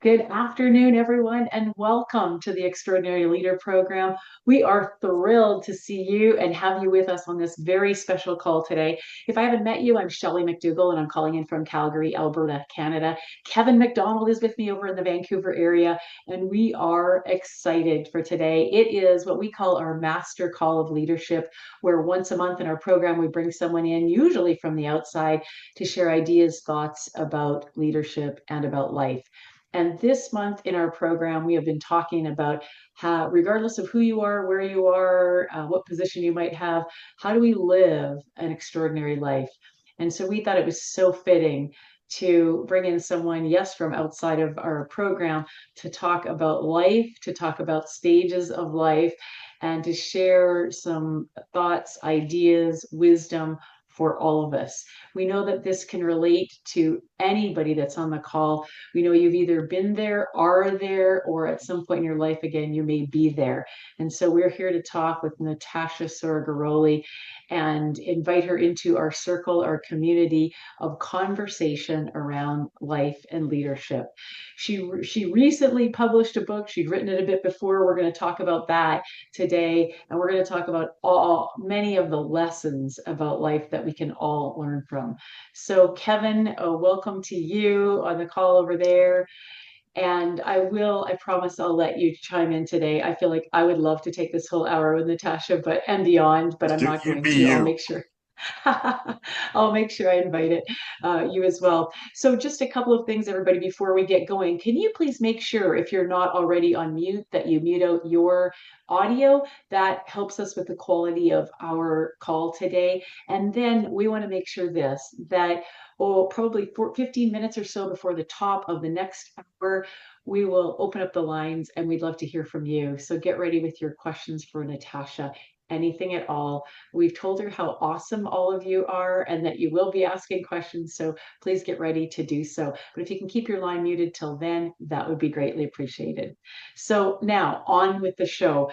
Good afternoon, everyone, and welcome to the Extraordinary Leader Program. We are thrilled to see you and have you with us on this very special call today. If I haven't met you, I'm Shelley MacDougall, and I'm calling in from Calgary, Alberta, Canada. Kevin MacDonald is with me over in the Vancouver area, and we are excited for today. It is what we call our Master Call of Leadership, where once a month in our program, we bring someone in, usually from the outside, to share ideas, thoughts about leadership and about life. And this month in our program, we have been talking about how, regardless of who you are, where you are, what position you might have, how do we live an extraordinary life? And so we thought it was so fitting to bring in someone, yes, from outside of our program to talk about life, to talk about stages of life, and to share some thoughts, ideas, wisdom for all of us. We know that this can relate to anybody that's on the call. We know you've either been there, are there, or at some point in your life again, you may be there. And so we're here to talk with Natasha Sorgaroli and invite her into our circle, our community of conversation around life and leadership. She recently published a book. She'd written it a bit before. We're going to talk about that today, and we're going to talk about many of the lessons about life that we can all learn from. So, Kevin, welcome to you on the call over there. And I promise I'll let you chime in today. I feel like I would love to take this whole hour with Natasha, but and beyond, but I'm not You going be to. I'll you. make sure. I'll make sure I invite you as well. So, just a couple of things, everybody, before we get going. Can you please make sure, if you're not already on mute, that you mute out your audio? That helps us with the quality of our call today. And then we want to make sure that probably 15 minutes or so before the top of the next hour, we will open up the lines and we'd love to hear from you. So get ready with your questions for Natasha, anything at all. We've told her how awesome all of you are and that you will be asking questions. So please get ready to do so. But if you can keep your line muted till then, that would be greatly appreciated. So now on with the show.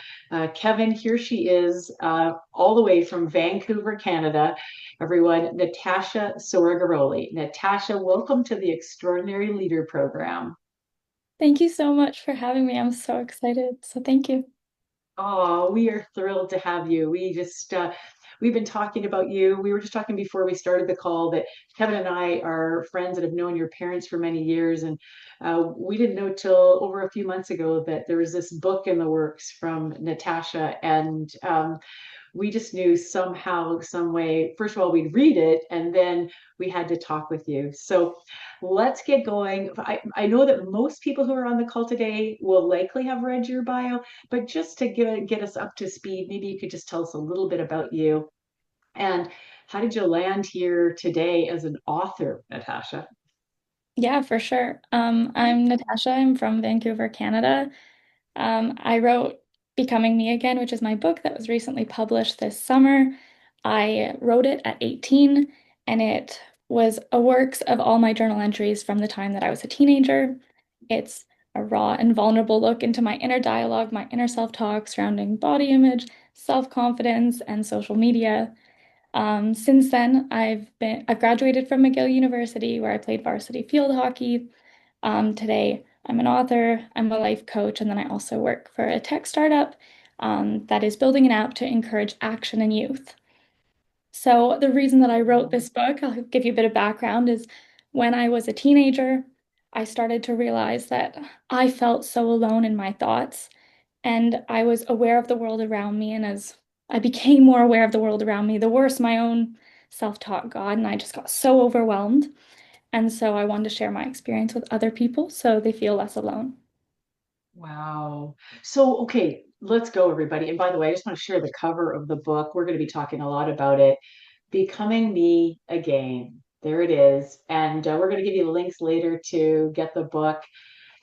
Kevin, here she is, all the way from Vancouver, Canada. Everyone, Natasha Sorgaroli. Natasha, welcome to the Extraordinary Leader Program. Thank you so much for having me. I'm so excited. So thank you. Oh, we are thrilled to have you. We've been talking about you. We were just talking before we started the call that Kevin and I are friends that have known your parents for many years. And we didn't know till over a few months ago that there was this book in the works from Natasha. And we just knew somehow, some way, first of all, we'd read it and then we had to talk with you. So let's get going. I know that most people who are on the call today will likely have read your bio, but just to get us up to speed, maybe you could just tell us a little bit about you and how did you land here today as an author, Natasha? Yeah, for sure. I'm Natasha. I'm from Vancouver, Canada. I wrote Becoming Me Again, which is my book that was recently published this summer. I wrote it at 18, and it was a works of all my journal entries from the time that I was a teenager. It's a raw and vulnerable look into my inner dialogue, my inner self-talk surrounding body image, self-confidence, and social media. Since then, I've graduated from McGill University where I played varsity field hockey. Today, I'm an author, I'm a life coach, and then I also work for a tech startup that is building an app to encourage action in youth. So the reason that I wrote this book, I'll give you a bit of background, is when I was a teenager, I started to realize that I felt so alone in my thoughts, and I was aware of the world around me. And as I became more aware of the world around me, the worse my own self-talk got, and I just got so overwhelmed. And so I wanted to share my experience with other people so they feel less alone. Wow. So, okay, let's go, everybody. And by the way, I just want to share the cover of the book. We're going to be talking a lot about it. Becoming Me Again. There it is. And we're going to give you the links later to get the book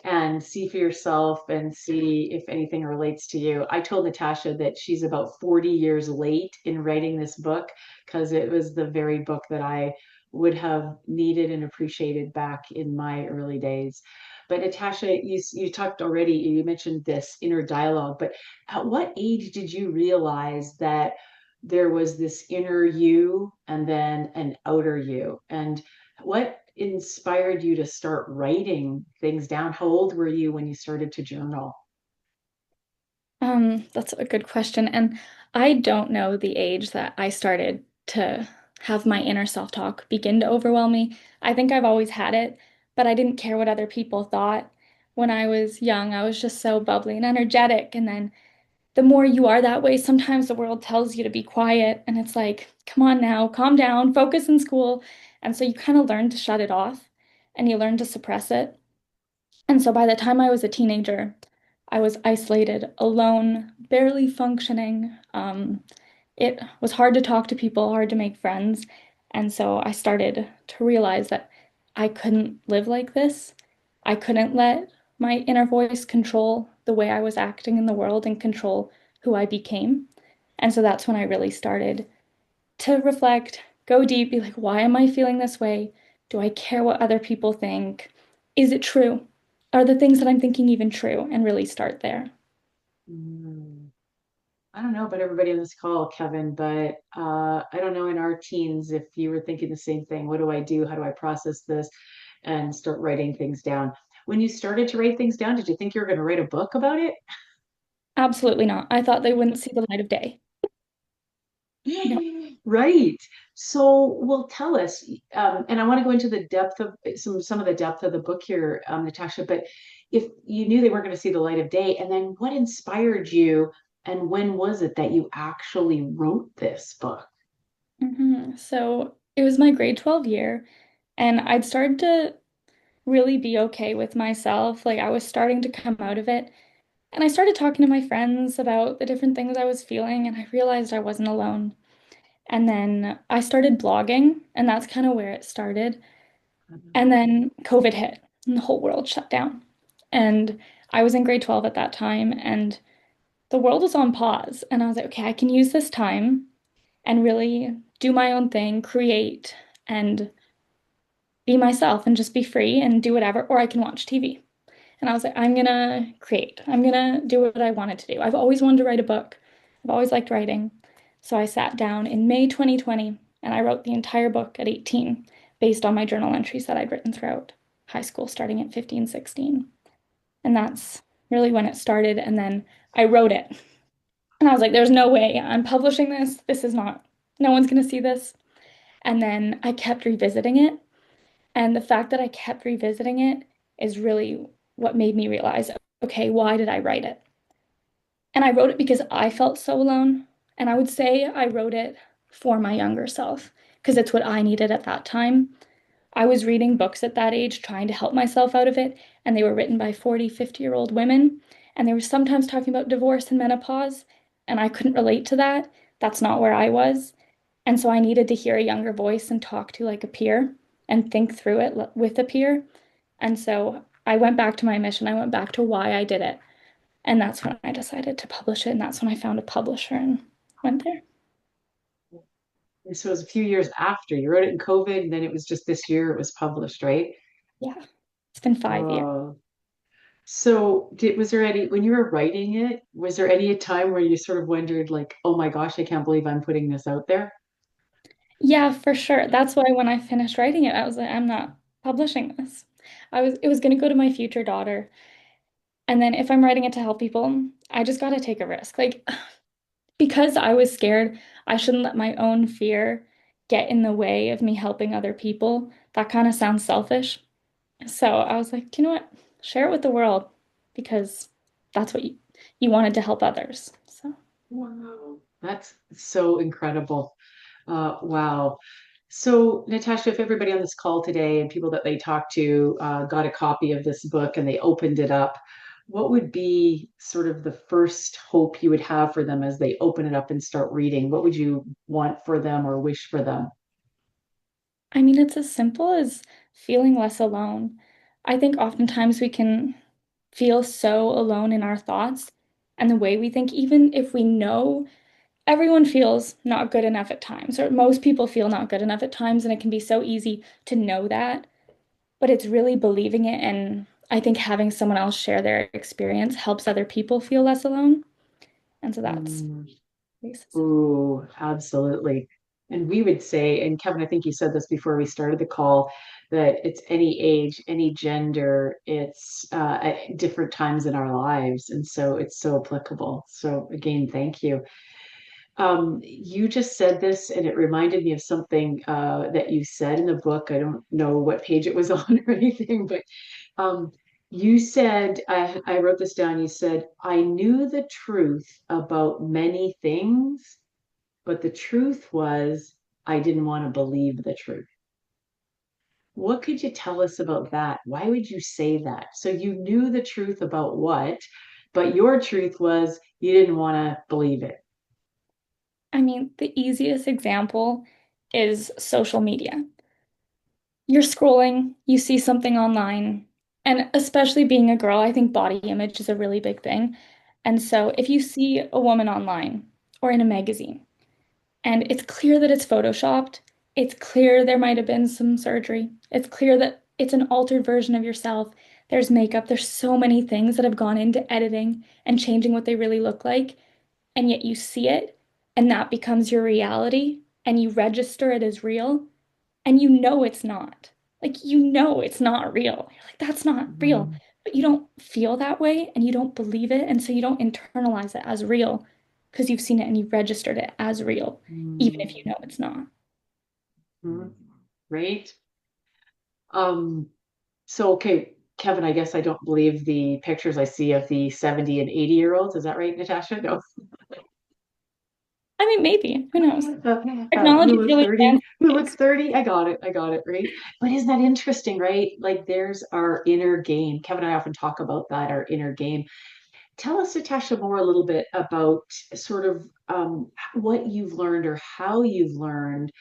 and see for yourself and see if anything relates to you. I told Natasha that she's about 40 years late in writing this book because it was the very book that I would have needed and appreciated back in my early days. But Natasha, you talked already, you mentioned this inner dialogue, but at what age did you realize that there was this inner you and then an outer you? And what inspired you to start writing things down? How old were you when you started to journal? That's a good question. And I don't know the age that I started to have my inner self-talk begin to overwhelm me. I think I've always had it, but I didn't care what other people thought. When I was young, I was just so bubbly and energetic. And then the more you are that way, sometimes the world tells you to be quiet. And it's like, come on now, calm down, focus in school. And so you kind of learn to shut it off and you learn to suppress it. And so by the time I was a teenager, I was isolated, alone, barely functioning. It was hard to talk to people, hard to make friends. And so I started to realize that I couldn't live like this. I couldn't let my inner voice control the way I was acting in the world and control who I became. And so that's when I really started to reflect, go deep, be like, why am I feeling this way? Do I care what other people think? Is it true? Are the things that I'm thinking even true? And really start there. Mm, I don't know about everybody on this call, Kevin, but I don't know in our teens if you were thinking the same thing. What do I do? How do I process this? And start writing things down. When you started to write things down, did you think you were going to write a book about it? Absolutely not. I thought they wouldn't see the light of day. No. Right. So, well, tell us, and I want to go into the depth of some of the depth of the book here, Natasha. But if you knew they weren't going to see the light of day, and then what inspired you, and when was it that you actually wrote this book? So it was my grade 12 year, and I'd started to really be okay with myself. Like I was starting to come out of it. And I started talking to my friends about the different things I was feeling, and I realized I wasn't alone. And then I started blogging, and that's kind of where it started. And then COVID hit, and the whole world shut down. And I was in grade 12 at that time, and the world was on pause. And I was like, okay, I can use this time and really do my own thing, create, and be myself and just be free and do whatever, or I can watch TV. And I was like, I'm gonna create. I'm gonna do what I wanted to do. I've always wanted to write a book. I've always liked writing. So I sat down in May 2020 and I wrote the entire book at 18 based on my journal entries that I'd written throughout high school, starting at 15, 16. And that's really when it started. And then I wrote it. And I was like, there's no way I'm publishing this. This is not, no one's gonna see this. And then I kept revisiting it. And the fact that I kept revisiting it is really what made me realize, okay, why did I write it? And I wrote it because I felt so alone. And I would say I wrote it for my younger self because it's what I needed at that time. I was reading books at that age, trying to help myself out of it, and they were written by 40, 50-year-old women. And they were sometimes talking about divorce and menopause, and I couldn't relate to that. That's not where I was. And so I needed to hear a younger voice and talk to like a peer and think through it with a peer. And so I went back to my mission. I went back to why I did it. And that's when I decided to publish it. And that's when I found a publisher and went there. And so it was a few years after you wrote it in COVID, and then it was just this year it was published, right? Yeah, it's been 5 years. Oh, so was there any, when you were writing it, was there any time where you sort of wondered like, oh my gosh, I can't believe I'm putting this out there? Yeah, for sure. That's why when I finished writing it, I was like, I'm not publishing this. It was going to go to my future daughter. And then if I'm writing it to help people, I just got to take a risk. Like, because I was scared, I shouldn't let my own fear get in the way of me helping other people. That kind of sounds selfish. So I was like, you know what? Share it with the world because that's what you wanted to help others. So. Wow. That's so incredible. Wow. So, Natasha, if everybody on this call today and people that they talked to got a copy of this book and they opened it up, what would be sort of the first hope you would have for them as they open it up and start reading? What would you want for them or wish for them? I mean, it's as simple as feeling less alone. I think oftentimes we can feel so alone in our thoughts and the way we think, even if we know everyone feels not good enough at times, or most people feel not good enough at times, and it can be so easy to know that, but it's really believing it. And I think having someone else share their experience helps other people feel less alone. And so that's Mm. basis. Ooh, absolutely. And we would say, and Kevin, I think you said this before we started the call, that it's any age, any gender, it's at different times in our lives. And so it's so applicable. So again, thank you. You just said this, and it reminded me of something that you said in the book. I don't know what page it was on or anything, but um, you said, I wrote this down. You said, I knew the truth about many things, but the truth was I didn't want to believe the truth. What could you tell us about that? Why would you say that? So you knew the truth about what, but your truth was you didn't want to believe it. I mean, the easiest example is social media. You're scrolling, you see something online, and especially being a girl, I think body image is a really big thing. And so if you see a woman online or in a magazine, and it's clear that it's photoshopped, it's clear there might have been some surgery, it's clear that it's an altered version of yourself, there's makeup, there's so many things that have gone into editing and changing what they really look like, and yet you see it, and that becomes your reality, and you register it as real and you know it's not. Like, you know it's not real. You're like, that's not real. Mhm. But you don't feel that way and you don't believe it. And so you don't internalize it as real because you've seen it and you've registered it as real, even if you know it's not. Mhm. Right? Um, so okay, Kevin, I guess I don't believe the pictures I see of the 70 and 80-year-olds. Is that right, Natasha? No. I mean, maybe. Who knows? Who Technology is look really 30? advanced Who these look days. 30? I got it. I got it, right? But isn't that interesting, right? Like there's our inner game. Kevin and I often talk about that, our inner game. Tell us, Natasha, more a little bit about sort of what you've learned or how you've learned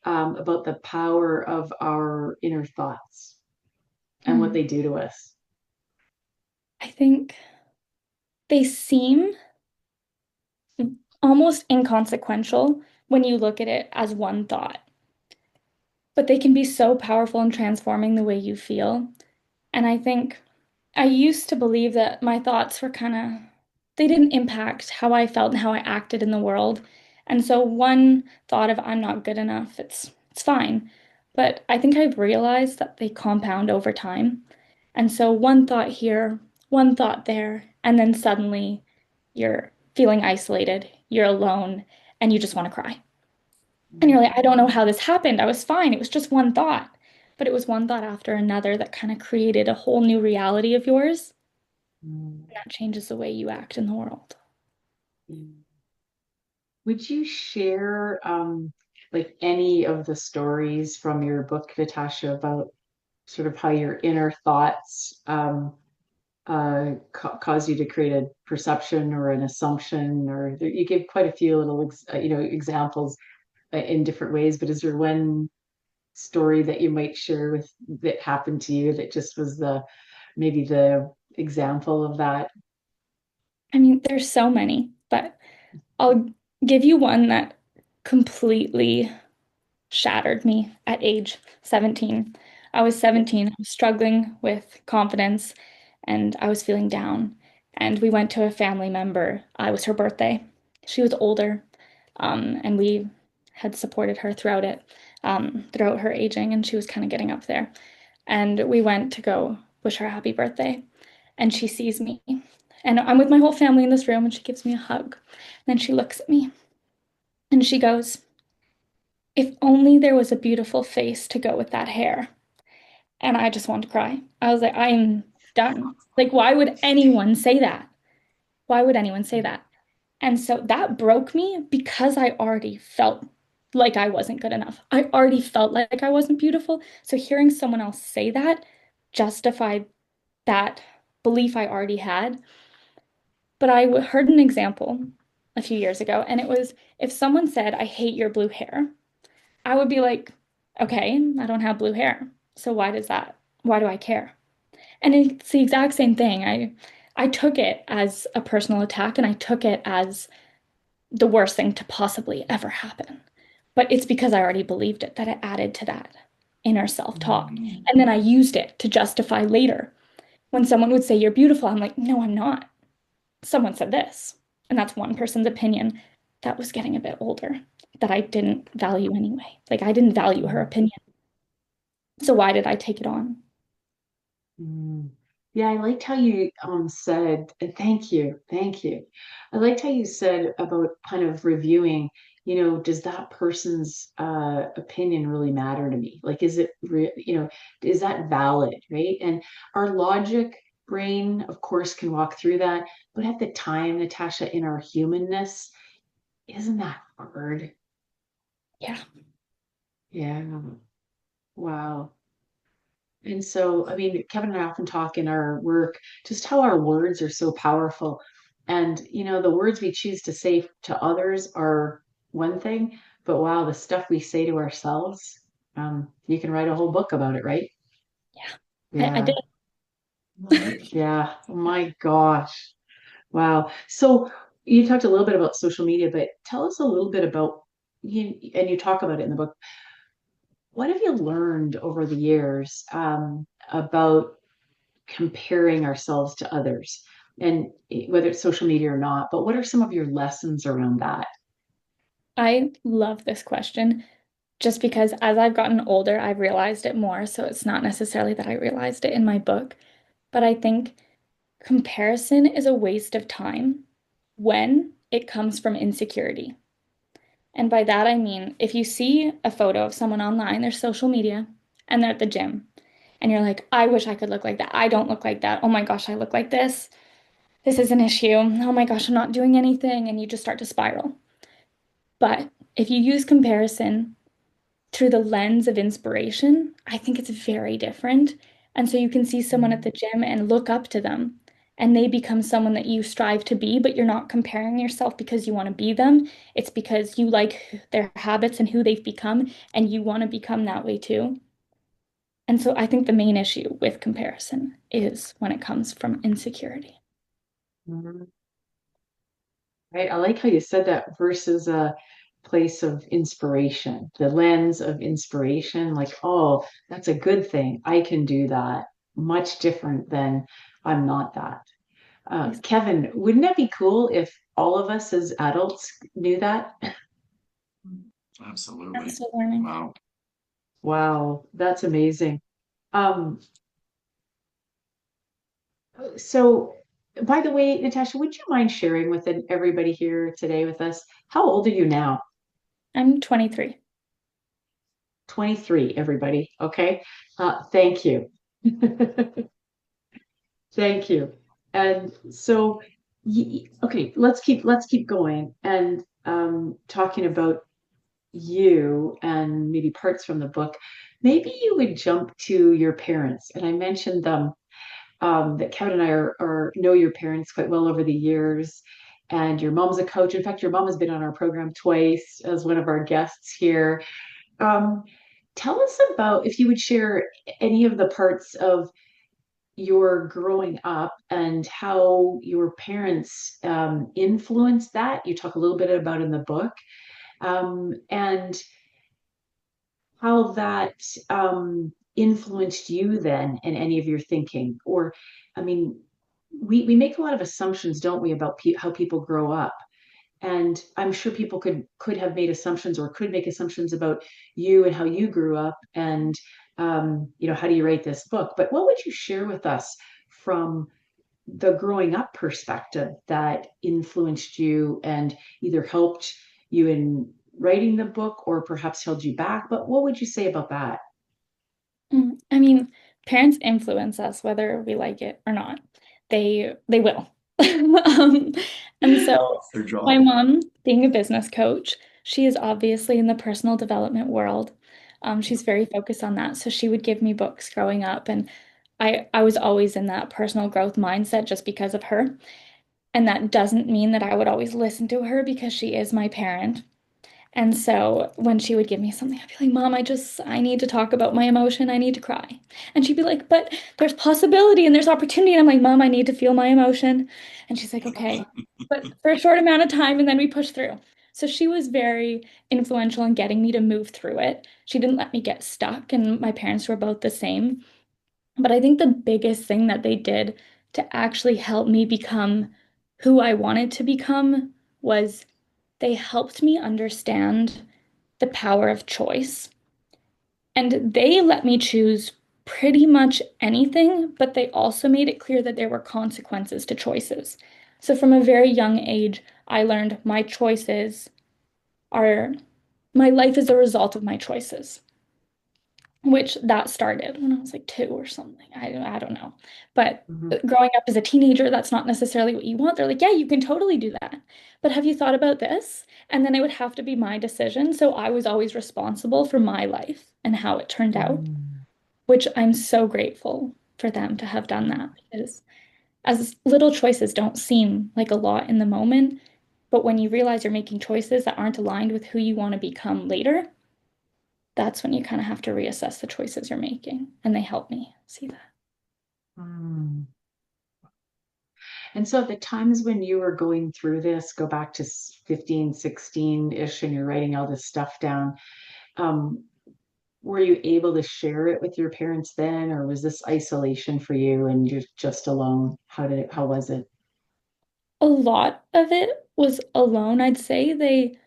about the power of our inner thoughts and what Hmm. they do to us. I think they seem almost inconsequential when you look at it as one thought, but they can be so powerful in transforming the way you feel. And I think I used to believe that my thoughts were kind of, they didn't impact how I felt and how I acted in the world. And so one thought of I'm not good enough, it's fine. But I think I've realized that they compound over time. And so one thought here, one thought there, and then suddenly you're feeling isolated, you're alone, and you just want to cry. And you're like, I don't know how this happened. I was fine. It was just one thought. But it was one thought after another that kind of created a whole new reality of yours. Mm. And that changes the way you act in the world. Would you share like any of the stories from your book, Natasha, about sort of how your inner thoughts cause you to create a perception or an assumption, or you gave quite a few little examples in different ways, but is there one story that you might share with that happened to you that just was the maybe the example of that? I mean, there's so many, but I'll give you one that completely shattered me at age 17. I was 17, I was struggling with confidence and I was feeling down. And we went to a family member. It was her birthday. She was older, and we had supported her throughout it, throughout her aging, and she was kind of getting up there. And we went to go wish her a happy birthday. And she sees me. And I'm with my whole family in this room, and she gives me a hug. And then she looks at me and she goes, if only there was a beautiful face to go with that hair. And I just wanted to cry. I was like, I'm done. Like, why would anyone say that? Why would anyone say that? And so that broke me because I already felt like I wasn't good enough. I already felt like I wasn't beautiful. So hearing someone else say that justified that belief I already had. But heard an example a few years ago, and it was if someone said, I hate your blue hair, I would be like, okay, I don't have blue hair. So why do I care? And it's the exact same thing. I took it as a personal attack and I took it as the worst thing to possibly ever happen. But it's because I already believed it that it added to that inner self-talk. And then I used it to justify later. When someone would say you're beautiful, I'm like, no, I'm not. Someone said this. And that's one person's opinion. That was getting a bit older, that I didn't value anyway. Like I didn't value her opinion. So why did I take it on? Mm. Yeah, I liked how you said, and thank you. I liked how you said about kind of reviewing, does that person's opinion really matter to me? Like, is it is that valid, right? And our logic brain, of course, can walk through that, but at the time, Natasha, in our humanness, isn't that hard? Yeah. Yeah. Wow. And so, I mean, Kevin and I often talk in our work just how our words are so powerful. And, the words we choose to say to others are one thing, but wow, the stuff we say to ourselves, you can write a whole book about it, right? Yeah. I did. Yeah. Yeah. Oh my gosh. Wow. So you talked a little bit about social media, but tell us a little bit about and you talk about it in the book. What have you learned over the years about comparing ourselves to others and whether it's social media or not, but what are some of your lessons around that? I love this question just because as I've gotten older, I've realized it more. So it's not necessarily that I realized it in my book, but I think comparison is a waste of time when it comes from insecurity. And by that, I mean, if you see a photo of someone online, their social media, and they're at the gym, and you're like, I wish I could look like that. I don't look like that. Oh my gosh, I look like this. This is an issue. Oh my gosh, I'm not doing anything. And you just start to spiral. But if you use comparison through the lens of inspiration, I think it's very different. And so you can see someone at the gym and look up to them, and they become someone that you strive to be, but you're not comparing yourself because you want to be them. It's because you like their habits and who they've become, and you want to become that way too. And so I think the main issue with comparison is when it comes from insecurity. Mhm. Right. I like how you said that versus a place of inspiration, the lens of inspiration, like, oh, that's a good thing. I can do that. Much different than I'm not that. Kevin, wouldn't that be cool if all of us as adults knew that? I'm Absolutely. still learning. Wow. Wow, that's amazing. Um, So, by the way, Natasha, would you mind sharing with everybody here today with us? How old are you now? I'm 23. 23, everybody. Okay. Thank you. Thank you. And so, okay, let's keep going and talking about you and maybe parts from the book. Maybe you would jump to your parents, and I mentioned them that Kevin and I know your parents quite well over the years. And your mom's a coach. In fact, your mom has been on our program twice as one of our guests here. Um, Tell us about if you would share any of the parts of your growing up and how your parents influenced that. You talk a little bit about in the book, and how that influenced you then in any of your thinking. Or, I mean, we make a lot of assumptions, don't we, about how people grow up. And I'm sure people could have made assumptions or could make assumptions about you and how you grew up and how do you write this book? But what would you share with us from the growing up perspective that influenced you and either helped you in writing the book or perhaps held you back? But what would you say about that? I mean, parents influence us whether we like it or not. They will. Um, and so It's their my job. mom, being a business coach, she is obviously in the personal development world. She's very focused on that. So she would give me books growing up, and I was always in that personal growth mindset just because of her. And that doesn't mean that I would always listen to her because she is my parent. And so when she would give me something, I'd be like, Mom, I need to talk about my emotion. I need to cry. And she'd be like, but there's possibility and there's opportunity. And I'm like, Mom, I need to feel my emotion. And she's like, okay, but for a short amount of time. And then we push through. So she was very influential in getting me to move through it. She didn't let me get stuck. And my parents were both the same. But I think the biggest thing that they did to actually help me become who I wanted to become was they helped me understand the power of choice And they let me choose pretty much anything, but they also made it clear that there were consequences to choices. So from a very young age, I learned my choices are, my life is a result of my choices, which that started when I was like 2 or something. I don't know. But Mhm. growing up as a teenager, that's not necessarily what you want. They're like, yeah, you can totally do that. But have you thought about this? And then it would have to be my decision. So I was always responsible for my life and how it turned out, Mm. which I'm so grateful for them to have done that because as little choices don't seem like a lot in the moment, but when you realize you're making choices that aren't aligned with who you want to become later, that's when you kind of have to reassess the choices you're making. And they help me see that. Mm. And so at the times when you were going through this, go back to 15, 16-ish, and you're writing all this stuff down, um, were you able to share it with your parents then, or was this isolation for you and you're just alone? How was it? A lot of it was alone, I'd say.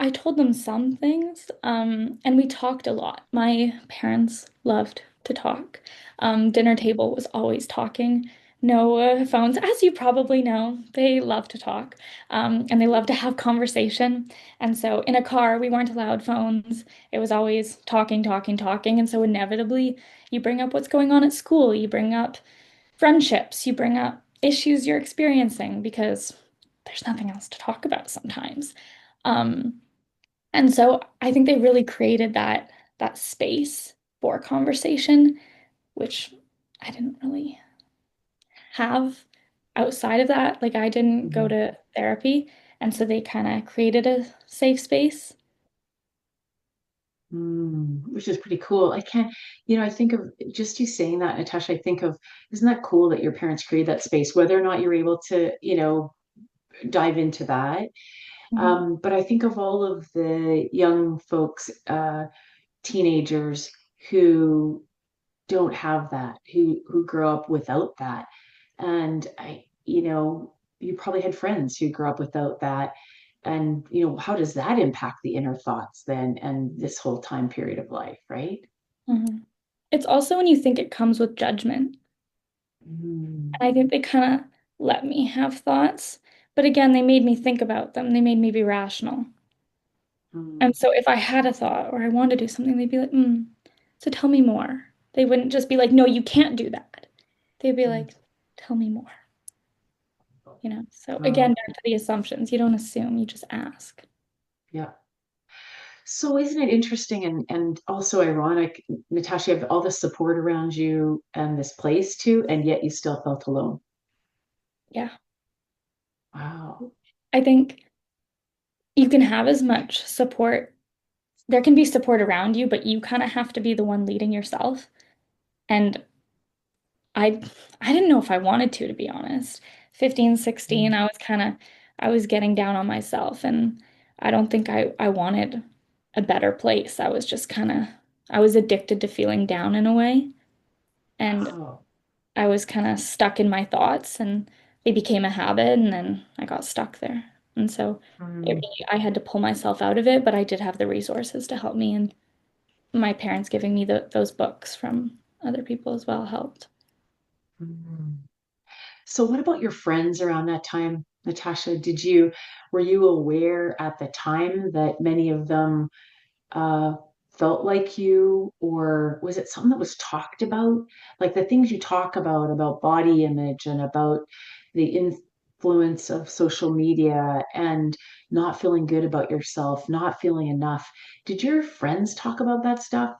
I told them some things, and we talked a lot. My parents loved to talk. Dinner table was always talking. No phones, as you probably know. They love to talk, and they love to have conversation. And so in a car, we weren't allowed phones. It was always talking, talking, talking. And so inevitably, you bring up what's going on at school. You bring up friendships. You bring up issues you're experiencing because there's nothing else to talk about sometimes. Um, and so I think they really created that space for conversation, which I didn't really have outside of that. Like I didn't go Mhm. to therapy, and so they kind of created a safe space. Which is pretty cool. I can't, I think of just you saying that, Natasha, I think of, isn't that cool that your parents created that space, whether or not you're able to, dive into that. Mhm. But I think of all of the young folks, teenagers who don't have that, who grow up without that. And you probably had friends who grew up without that. And, how does that impact the inner thoughts then and this whole time period of life, right? Mhm. It's also when you think it comes with judgment. Mm, I think they kind of let me have thoughts, but again, they made me think about them. They made me be rational. And mm, so if I had a thought or I wanted to do something, they'd be like, so tell me more. They wouldn't just be like, no, you can't do that. They'd be mm. like, tell me more, you know? So again, Oh, back to the assumptions. You don't assume, you just ask. yeah. So isn't it interesting and also ironic, Natasha, you have all this support around you and this place too, and yet you still felt alone. Yeah. Wow. I think you can have as much support. There can be support around you, but you kind of have to be the one leading yourself. And I I didn't know if I wanted to be honest. 15, 16, Mm. I was getting down on myself and I don't think I wanted a better place. I was just I was addicted to feeling down in a way and Oh. I was kind of stuck in my thoughts and they became a habit and then I got stuck there. And so Mm, I had to pull myself out of it, but I did have the resources to help me and my parents giving me those books from other people as well helped. mm. So what about your friends around that time, Natasha? Were you aware at the time that many of them uh, felt like you, or was it something that was talked about? Like the things you talk about body image and about the influence of social media and not feeling good about yourself, not feeling enough. Did your friends talk about that stuff?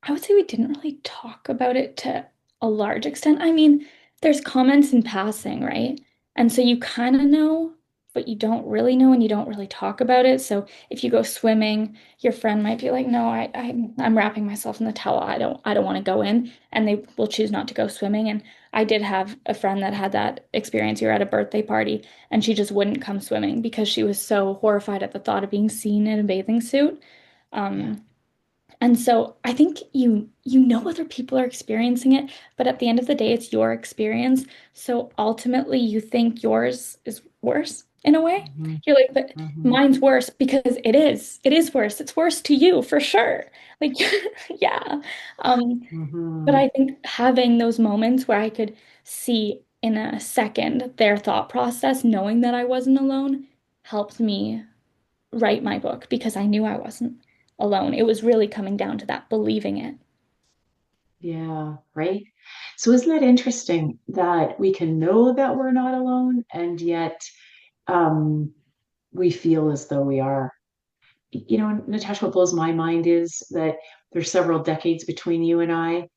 I would say we didn't really talk about it to a large extent. I mean, there's comments in passing, right? And so you kind of know, but you don't really know and you don't really talk about it. So if you go swimming, your friend might be like, "No, I'm wrapping myself in the towel. I don't want to go in." And they will choose not to go swimming. And I did have a friend that had that experience. We were at a birthday party and she just wouldn't come swimming because she was so horrified at the thought of being seen in a bathing suit. Yeah. Um, and so I think you know other people are experiencing it, but at the end of the day, it's your experience. So ultimately, you think yours is worse. in a way. Hmm. You're like, but Hmm. mine's worse because it is. It is worse. It's worse to you for sure. Like, yeah. Um, but Hmm. I think having those moments where I could see in a second their thought process, knowing that I wasn't alone, helped me write my book because I knew I wasn't alone. It was really coming down to that, believing it. Yeah, right. So isn't that interesting that we can know that we're not alone and yet um, we feel as though we are? Natasha, what blows my mind is that there's several decades between you and I.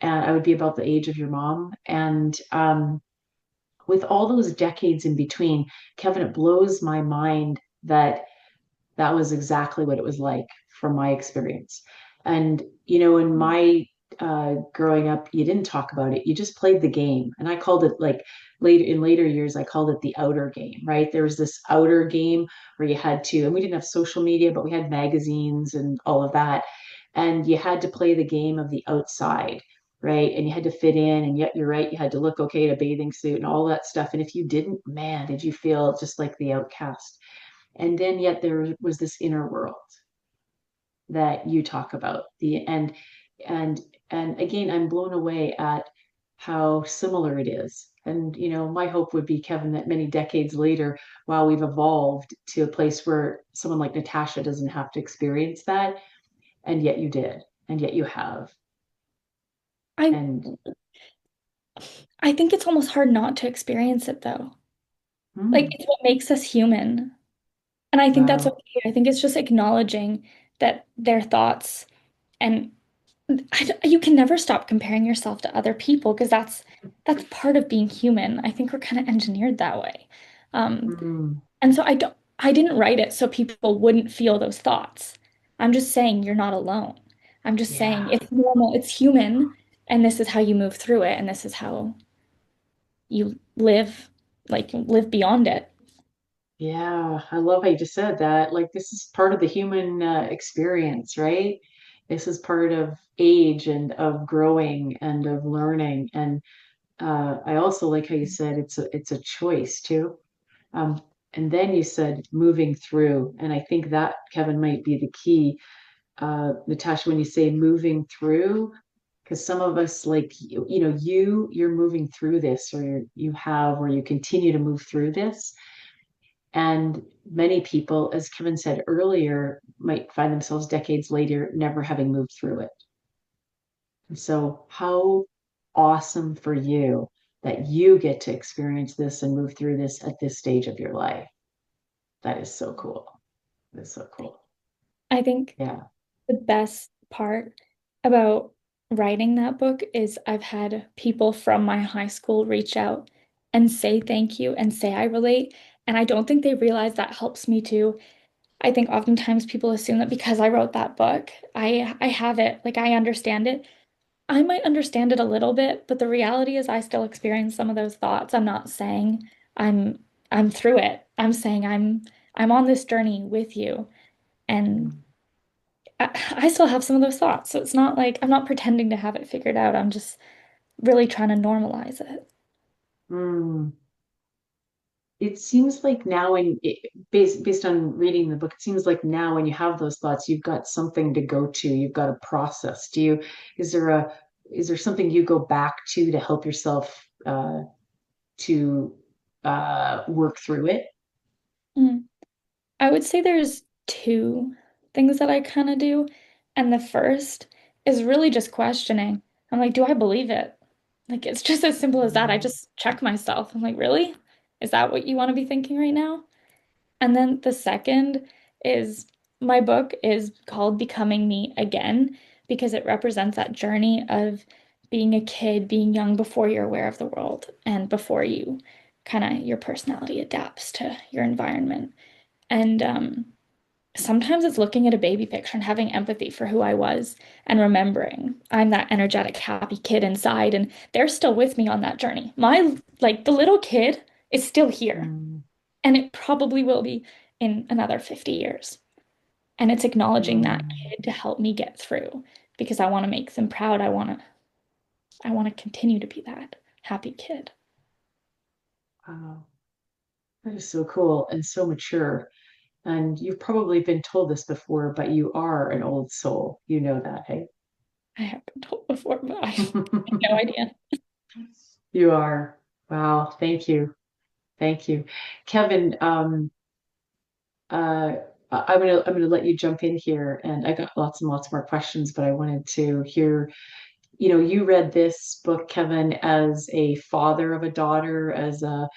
I would be about the age of your mom. And with all those decades in between, Kevin, it blows my mind that that was exactly what it was like from my experience. And, in my growing up, you didn't talk about it. You just played the game. And I called it like later years, I called it the outer game, right? There was this outer game where you had to, and we didn't have social media, but we had magazines and all of that. And you had to play the game of the outside, right? And you had to fit in. And yet you're right, you had to look okay in a bathing suit and all that stuff. And if you didn't, man, did you feel just like the outcast? And then yet there was this inner world that you talk about, and and again, I'm blown away at how similar it is. And my hope would be, Kevin, that many decades later, while we've evolved to a place where someone like Natasha doesn't have to experience that, and yet you did, and yet you have. I And I think it's almost hard not to experience it though. Like hmm, it's what makes us human. And I think that's wow. okay. I think it's just acknowledging that their thoughts and you can never stop comparing yourself to other people because that's part of being human. I think we're kind of engineered that way. Um, Hmm, and so I didn't write it so people wouldn't feel those thoughts. I'm just saying you're not alone. I'm just saying yeah. it's normal, it's human, and this is how you move through it, and this is how you live, like live beyond it. Yeah, I love how you just said that. Like, this is part of the human experience, right? This is part of age and of growing and of learning. And I also like how you said it's a choice too. Um, and then you said moving through, and I think that, Kevin, might be the key. Natasha, when you say moving through, because some of us, like you're moving through this, or you have, or you continue to move through this. And many people, as Kevin said earlier, might find themselves decades later never having moved through it. And so, how awesome for you that you get to experience this and move through this at this stage of your life. That is so cool. That's so cool. I think Yeah. the best part about writing that book is I've had people from my high school reach out and say thank you and say I relate. And I don't think they realize that helps me too. I think oftentimes people assume that because I wrote that book, I have it, like I understand it. I might understand it a little bit, but the reality is I still experience some of those thoughts. I'm not saying I'm I'm through it. I'm saying I'm on this journey with you. And I still have some of those thoughts. So it's not like I'm not pretending to have it figured out. I'm just really trying to normalize it. Mm. It seems like now, based on reading the book, it seems like now when you have those thoughts, you've got something to go to. You've got a process. Is there a, is there something you go back to help yourself to work through it? Mm. I would say there's two things that I kind of do. And the first is really just questioning. I'm like, do I believe it? Like, it's just as simple as that. I Mm. just check myself. I'm like, really? Is that what you want to be thinking right now? And then the second is my book is called Becoming Me Again because it represents that journey of being a kid, being young before you're aware of the world and before you kind of your personality adapts to your environment. And sometimes it's looking at a baby picture and having empathy for who I was and remembering I'm that energetic, happy kid inside, and they're still with me on that journey. Like, the little kid is still here, Mm. and it probably will be in another 50 years. And it's acknowledging that Mm. kid to help me get through because I want to make them proud. I want to continue to be that happy kid. Wow. That is so cool and so mature. And you've probably been told this before, but you are an old soul. You know that, hey? I have been told before, but I have no idea. You are. Wow. Thank you. Thank you. Kevin, uh, I'm gonna let you jump in here, and I got lots and lots more questions, but I wanted to hear, you read this book, Kevin, as a father of a daughter, as a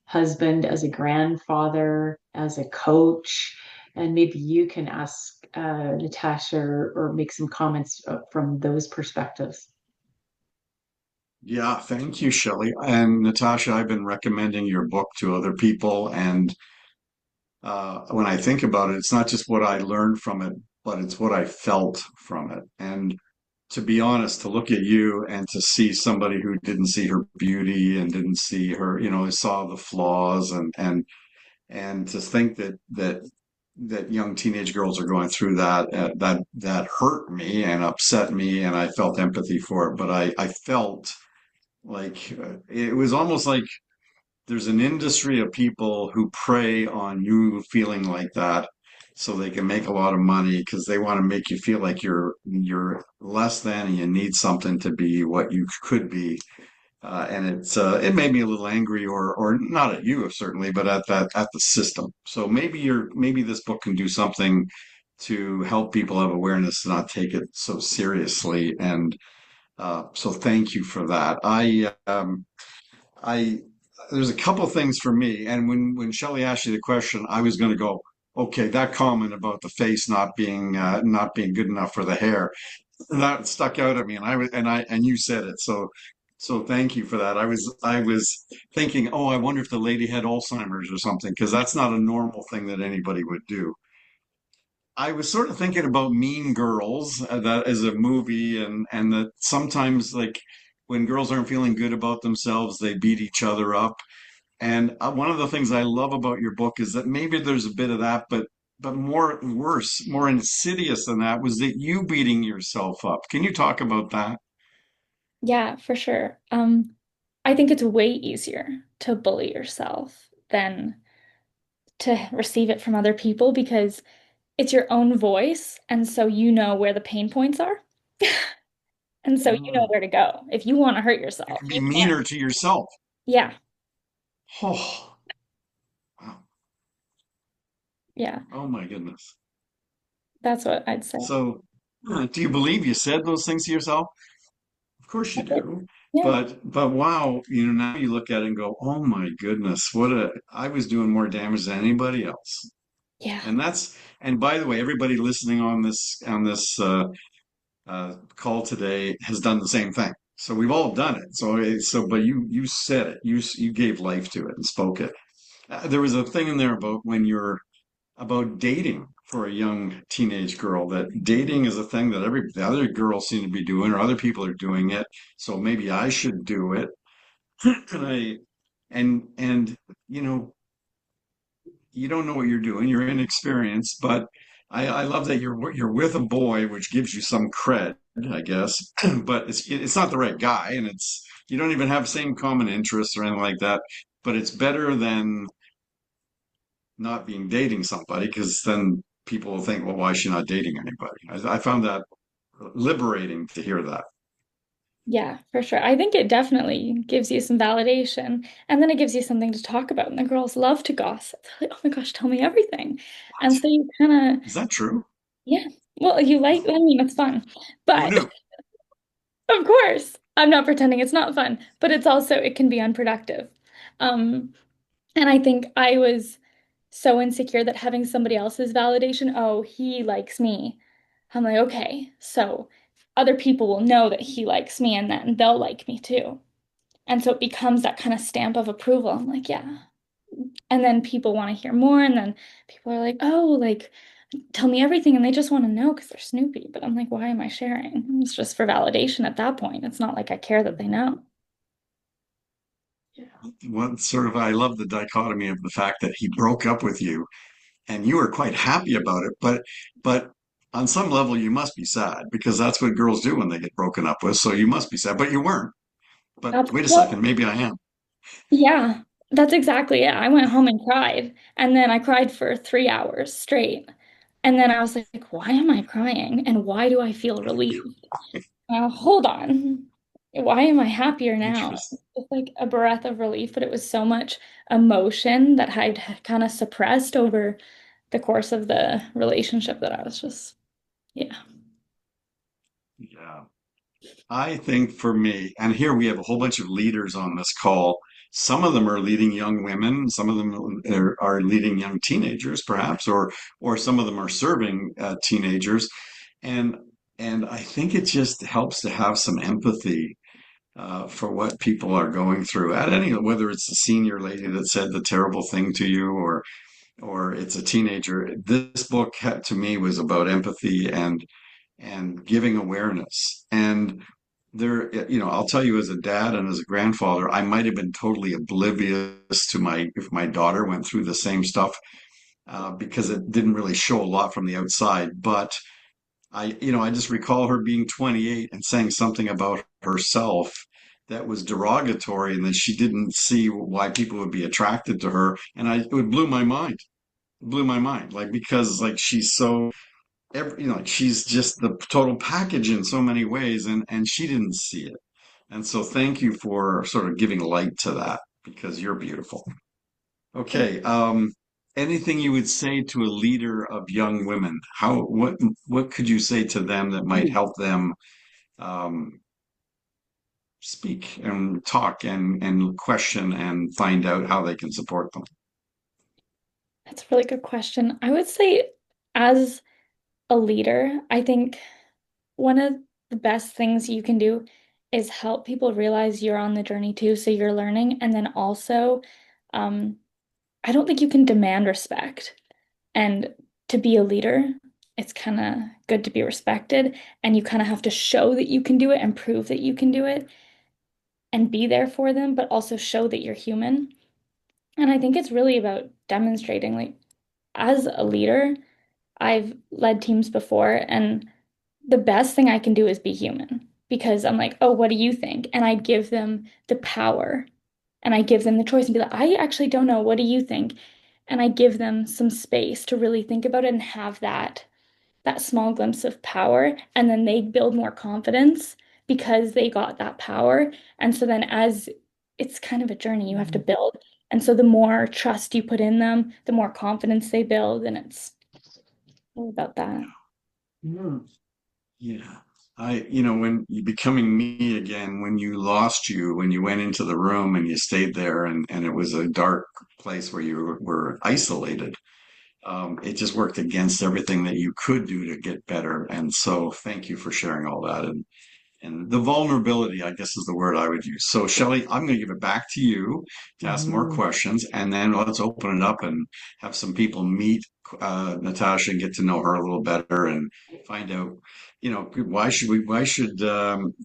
husband, as a grandfather, as a coach, and maybe you can ask Natasha or make some comments from those perspectives. Yeah, thank you, Shelley. And Natasha, I've been recommending your book to other people. And when I think about it, it's not just what I learned from it, but it's what I felt from it. And to be honest, to look at you and to see somebody who didn't see her beauty and didn't see her, saw the flaws and to think that young teenage girls are going through that hurt me and upset me, and I felt empathy for it. But I felt like it was almost like there's an industry of people who prey on you feeling like that so they can make a lot of money because they want to make you feel like you're less than and you need something to be what you could be. And it made me a little angry, or not at you certainly, but at the system. So maybe this book can do something to help people have awareness to not take it so seriously. And so thank you for that. I there's a couple things for me, and when Shelley asked you the question, I was going to go, okay, that comment about the face not being good enough for the hair, that stuck out at me, and and you said it, so thank you for that. I was thinking, oh, I wonder if the lady had Alzheimer's or something, because that's not a normal thing that anybody would do. I was sort of thinking about Mean Girls, that as a movie, and that sometimes, like, when girls aren't feeling good about themselves, they beat each other up. And one of the things I love about your book is that maybe there's a bit of that, but more worse, more insidious than that was that you beating yourself up. Can you talk about that? Yeah, for sure. I think it's way easier to bully yourself than to receive it from other people because it's your own voice, and so you know where the pain points are. And so you know Mm. where to go. If you want to hurt You yourself, can be you can. meaner to yourself. Yeah, Oh, wow. yeah, Oh my goodness. that's what I'd say. So, do you believe you said those things to yourself? Of course I you did. do. Yeah, But wow, now you look at it and go, oh my goodness, I was doing more damage than anybody else. yeah, And by the way, everybody listening on this call today has done the same thing. So we've all done it. But you said it. You gave life to it and spoke it. There was a thing in there about when you're about dating for a young teenage girl, that dating is a thing that the other girls seem to be doing, or other people are doing it. So maybe I should do it. And and you know, you don't know what you're doing. You're inexperienced, but I love that you're with a boy, which gives you some cred, I guess. But it's not the right guy, and it's you don't even have same common interests or anything like that. But it's better than not being dating somebody, because then people will think, well, why is she not dating anybody? I found that liberating to hear that. yeah, for sure. I think it definitely gives you some validation, and then it gives you something to talk about. And the girls love to gossip. They're like, oh my gosh, tell me everything. And What? so you kind of, Is that true? yeah, well, you like, I mean, it's fun. Who But knew? of course, I'm not pretending it's not fun, but it's also, it can be unproductive. Um, and I think I was so insecure that having somebody else's validation, oh, he likes me. I'm like, okay, so other people will know that he likes me and then they'll like me too. And so it becomes that kind of stamp of approval. I'm like, yeah. And then people want to hear more. And then people are like, oh, like, tell me everything. And they just want to know because they're Snoopy. But I'm like, why am I sharing? It's just for validation at that point. It's not like I care that they know. What sort of I love the dichotomy of the fact that he broke up with you and you were quite happy about it, but on some level you must be sad because that's what girls do when they get broken up with. So you must be sad, but you weren't. But wait a second, Well, maybe I am. yeah. That's exactly it. I went home and cried, and then I cried for 3 hours straight. And then I was like, why am I crying? And why do I feel relieved? Hold on. Why am I happier now? Interesting. It's like a breath of relief, but it was so much emotion that I'd kind of suppressed over the course of the relationship that I was just, yeah. Yeah. I think for me, and here we have a whole bunch of leaders on this call. Some of them are leading young women, some of them are leading young teenagers, perhaps, or some of them are serving teenagers, and and I think it just helps to have some empathy for what people are going through. At any, whether it's the senior lady that said the terrible thing to you, or it's a teenager. This book to me was about empathy and giving awareness. And there, I'll tell you, as a dad and as a grandfather, I might have been totally oblivious to my if my daughter went through the same stuff because it didn't really show a lot from the outside. But I just recall her being 28 and saying something about herself that was derogatory, and that she didn't see why people would be attracted to her, and it blew my mind. It blew my mind, like because like she's so like she's just the total package in so many ways, and she didn't see it. And so thank you for sort of giving light to that because you're beautiful. Thank Okay, anything you would say to a leader of young women? What could you say to them that might Mm. help them um, speak and talk and question and find out how they can support them? That's a really good question. I would say, as a leader, I think one of the best things you can do is help people realize you're on the journey too, so you're learning. And then also, um, I don't think you can demand respect. And to be a leader, it's kind of good to be respected. And you kind of have to show that you can do it and prove that you can do it and be there for them, but also show that you're human. And I think it's really about demonstrating, like, as a leader, I've led teams before, and the best thing I can do is be human because I'm like, oh, what do you think? And I give them the power and I give them the choice and be like, I actually don't know. What do you think? And I give them some space to really think about it and have that small glimpse of power. And then they build more confidence because they got that power. And so then as it's kind of a journey you have to build. And so the more trust you put in them, the more confidence they build. And it's all about that. Mm. Yeah. When you becoming me again, when you went into the room and you stayed there and it was a dark place where you were isolated, it just worked against everything that you could do to get better. And so thank you for sharing all that. And the vulnerability, I guess, is the word I would use. So, Shelley, I'm going to give it back to you to ask more Mhm. questions, and then let's open it up and have some people meet Natasha and get to know her a little better and find out, why should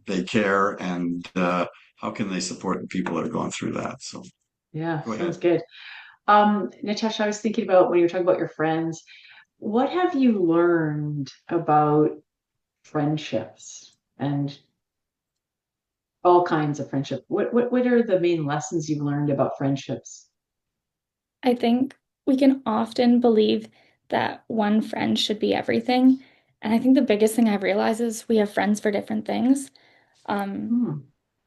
they care, and how can they support the people that are going through that? So, Yeah, go sounds ahead. good. Natasha, I was thinking about when you were talking about your friends, what have you learned about friendships and all kinds of friendship? What are the main lessons you've learned about friendships? I think we can often believe that one friend should be everything. And I think the biggest thing I've realized is we have friends for different things. Um, Hmm.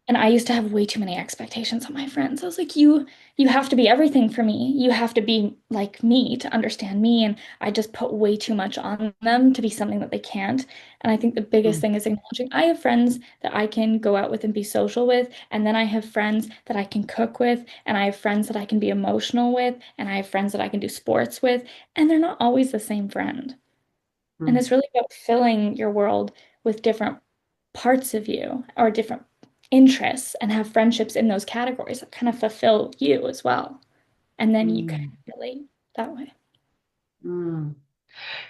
and I used to have way too many expectations on my friends. I was like, you have to be everything for me. You have to be like me to understand me. And I just put way too much on them to be something that they can't. And I think the biggest Hmm. thing is acknowledging I have friends that I can go out with and be social with. And then I have friends that I can cook with. And I have friends that I can be emotional with. And I have friends that I can do sports with. And they're not always the same friend. And Hmm. it's really about filling your world with different parts of you or different interests and have friendships in those categories that kind of fulfill you as well. And then you can Hmm. relate that way. Hmm.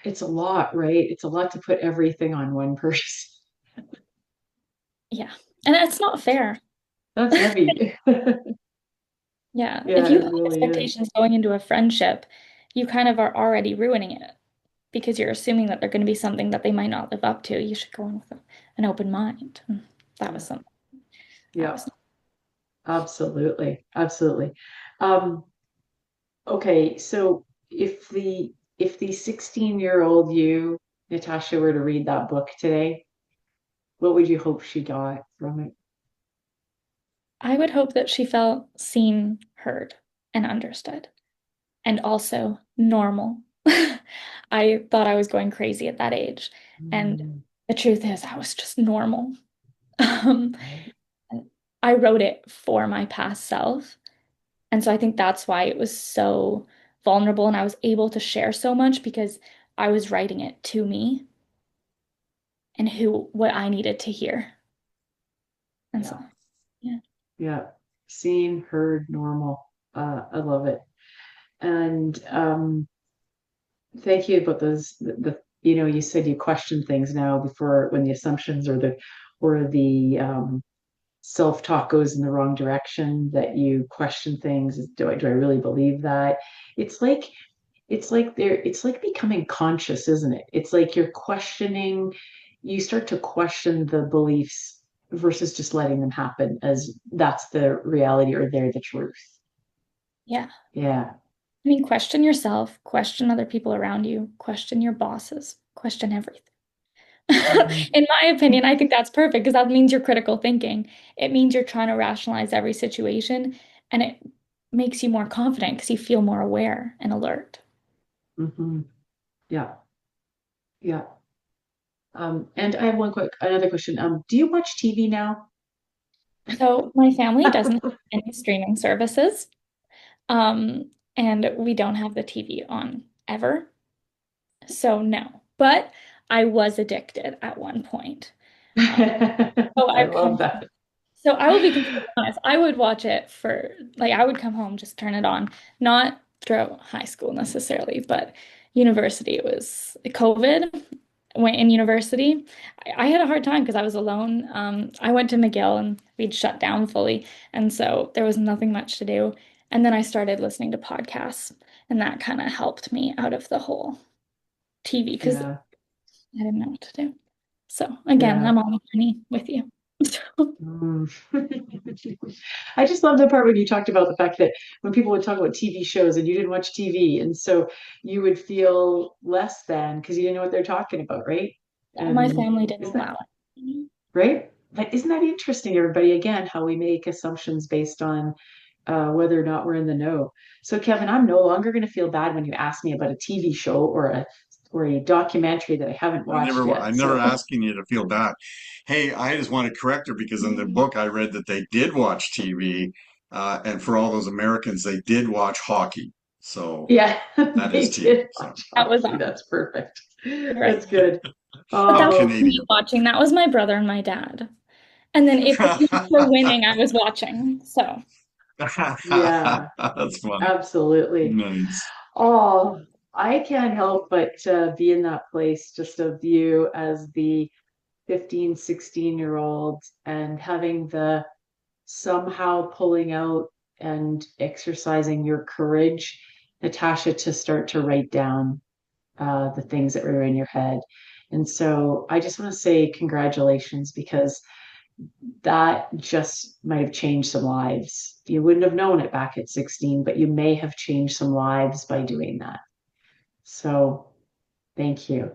It's a lot, right? It's a lot to put everything on one person. Yeah. And it's not fair. That's heavy. Yeah. If Yeah, you it have really is. expectations going into a friendship, you kind of are already ruining it because you're assuming that they're going to be something that they might not live up to. You should go in with an open mind. And that was Yeah. something I Yeah. was. Absolutely. Absolutely. Um, okay, so if the 16-year-old you, Natasha, were to read that book today, what would you hope she got from it? I would hope that she felt seen, heard, and understood, and also normal. I thought I was going crazy at that age, and Mm, the truth is, I was just normal. Um, right. and I wrote it for my past self, and so I think that's why it was so vulnerable, and I was able to share so much because I was writing it to me and who what I needed to hear. And so, Yeah. yeah. Yeah. Seen, heard, normal. I love it. And thank you about those you said you question things now before when the assumptions or the self-talk goes in the wrong direction, that you question things. Do I really believe that? It's like it's like becoming conscious, isn't it? It's like you start to question the beliefs versus just letting them happen as that's the reality or they're the truth. Yeah. Yeah. I mean, question yourself, question other people around you, question your bosses, question everything. Mm, In my opinion, I think that's perfect because that means you're critical thinking. It means you're trying to rationalize every situation, and it makes you more confident because you feel more aware and alert. mhm. Yeah. Yeah. And I have another question. Do you watch TV now? So my family doesn't have any streaming services, and we don't have the TV on ever. So no, but I was addicted at one point. Um, so I I've love come that. So I will be completely honest. I would watch it for like I would come home, just turn it on, not throughout high school necessarily, but university. It was COVID. Went in university. I had a hard time because I was alone. I went to McGill and we'd shut down fully, and so there was nothing much to do. And then I started listening to podcasts, and that kind of helped me out of the whole TV because I Yeah. didn't know what to do. So again, Yeah. I'm on a journey with you. Mm. I just love the part when you talked about the fact that when people would talk about TV shows and you didn't watch TV, and so you would feel less than because you didn't know what they're talking about, right? My And family didn't isn't that allow it. right? But isn't that interesting, everybody? Again, how we make assumptions based on whether or not we're in the know. So, Kevin, I'm no longer going to feel bad when you ask me about a TV show or a documentary that I haven't watched yet. I'm never So, asking you to feel bad. Hey, I just want to correct her because in the book I read that they did watch TV, and for all those Americans, they did watch hockey. So yeah, that is they TV. did So watch That was hockey. That's perfect. right. That's good. But that I'm Oh, wasn't me Canadian. watching. That was my brother and my dad. And then if the teams were winning, I was watching. So yeah, That's funny. absolutely. Nice. Oh, I can't help but be in that place just of you as the 15, 16-year-old and having the somehow pulling out and exercising your courage, Natasha, to start to write down the things that were in your head. And so I just want to say congratulations because that just might have changed some lives. You wouldn't have known it back at 16, but you may have changed some lives by doing that. So thank you.